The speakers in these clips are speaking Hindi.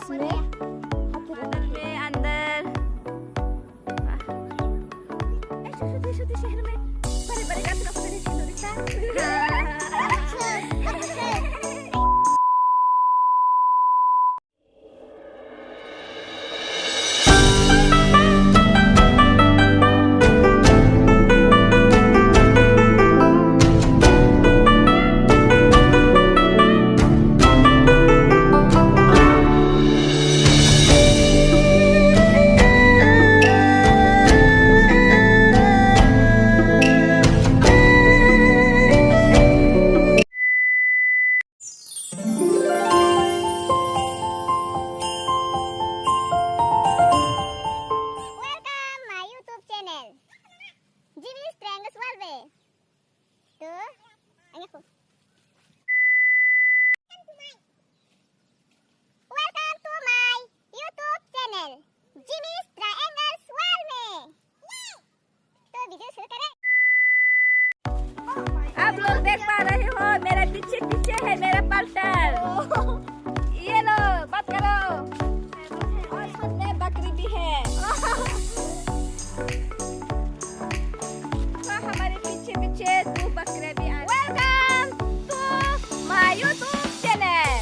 इसमें में अंदर आप लोग देख पा रहे हो मेरे पीछे पीछे है मेरा पार्टनर। ये लो बात करो। और सामने बकरी भी है। तो हमारे पीछे पीछे दो बकरे भी आए। Welcome to my YouTube channel.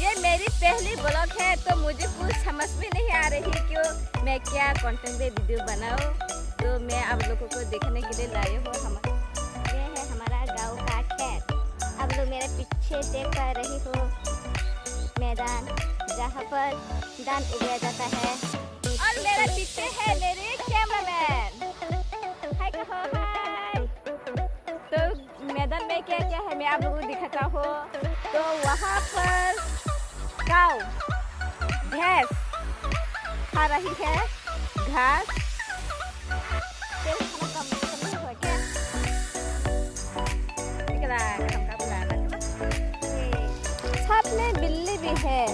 ये मेरी पहली ब्लॉग है तो मुझे कुछ समझ में नहीं आ रही कि मैं क्या कंटेंट में वीडियो बनाऊं। तो मैं आप लोगों को देखने के लिए लाई हूँ। अब लोग मेरे पीछे देख पा रही हो मैदान जहाँ पर धान उगाया जाता है। और मेरे पीछे है मेरे कैमरामैन। हाय कहो हाय। तो मैदान में क्या क्या है मैं आप लोगों को दिखाता हूँ। तो वहाँ पर गाँव भैंस खा रही है घास। साथ में बिल्ली भी है।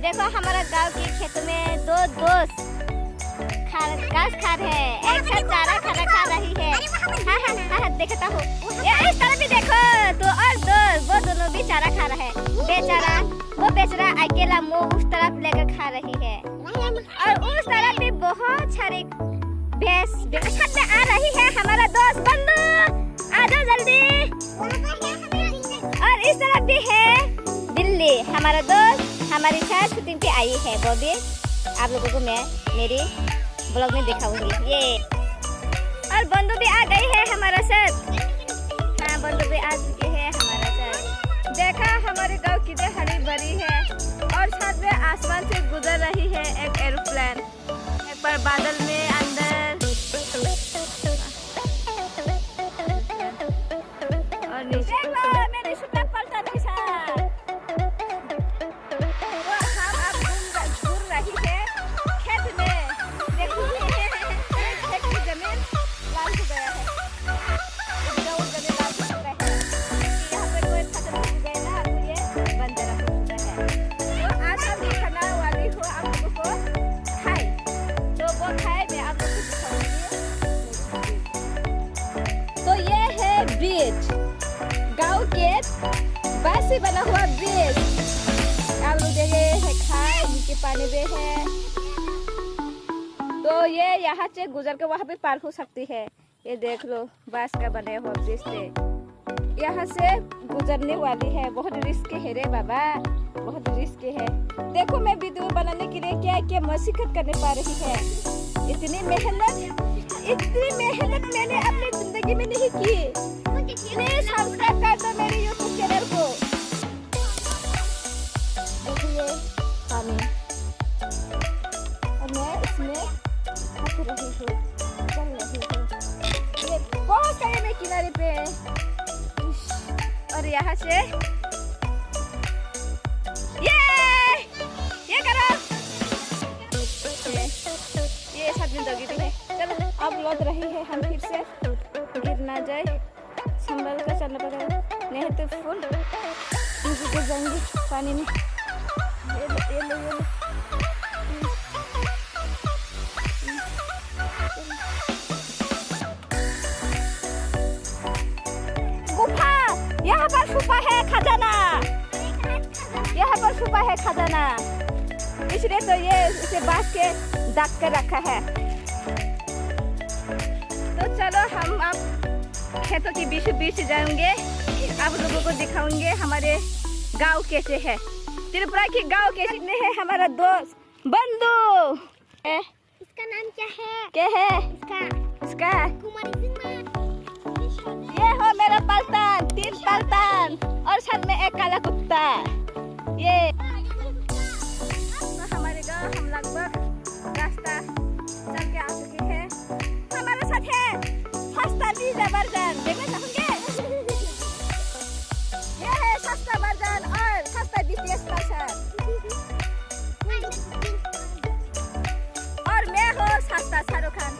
देखो हमारा गांव के खेत में दो दोस्त घास खा रहे हैं। एक साथ चारा खाना खा रही है। हाँ देखता हूँ। इस तरफ भी देखो तो और दोस्त वो दोनों भी चारा खा रहे हैं। बेचारा वो बेचारा अकेला मुंह उस तरफ लेकर खा रही है। और उस तरफ भी बहुत सारे भैंस साथ में आ रही है। हमारा दोस्त बंधु आ जाओ जल्दी। और इस तरफ भी है बिल्ली। हमारा दोस्त हमारे साथ शूटिंग पे आई है। वो भी आप लोगों को मैं मेरी ब्लॉग में दिखाऊंगी। ये और बंधु भी आ गई है हमारा साथ। हाँ बंधु भी आ चुकी है हमारा साथ। देखा हमारे गांव कितने हरी भरी है। और साथ में आसमान से गुजर रही है एक एरोप्लेन। एक बार बादल में अंदर और नीचे गांव के बांस से बना हुआ ब्रिज। आप लोग देखे है खाए नीचे पानी भी है। तो ये यहाँ से गुजर के वहाँ पे पार हो सकती है। ये देख लो बांस का बने हुआ ब्रिज से यहाँ से गुजरने वाली है। बहुत रिस्क है रे बाबा, बहुत रिस्क है। देखो मैं वीडियो बनाने के लिए क्या क्या मशक्कत करने पा रही है। इतनी मेहनत मैंने अपनी जिंदगी में नहीं की। प्लीज सब्सक्राइब कर दो मेरे यूट्यूब चैनल को। देखिए पानी और मैं इसमें हंस रही हूँ, चल रही हूँ। ये बहुत सारे मैं किनारे पे और यहाँ से ये करो। ये सब जिंदगी भी है। चलो अब लौट रही है हम फिर से। गिर ना जाए संभल कर चलना पड़ेगा, नहीं तो फुल गिर जाएंगे पानी में। ये लो गुफा। यहाँ पर छुपा है खजाना। यहाँ पर छुपा है है खजाना, इसलिए तो ये इसे बांध के ढक कर रखा है। तो चलो हम अब खेतों के बीच बीच जाएंगे, आप लोगों को दिखाऊंगे हमारे गांव कैसे है, त्रिपुरा की गांव कैसे है। हमारा दोस्त बंधु, इसका नाम क्या क्या है इसका ये हो मेरा पलटन, 3 पलटन और साथ में एक काला कुत्ता। ये तो हमारे गांव हम लगभग रास्ता चल के आ चुके हैं। हमारे साथ है सस्ता लीजा वर्जन, देखना चाहोगे? ये है सस्ता वर्जन और सस्ता BTS पर्सन, और मैं हूँ सस्ता शाहरुख खान।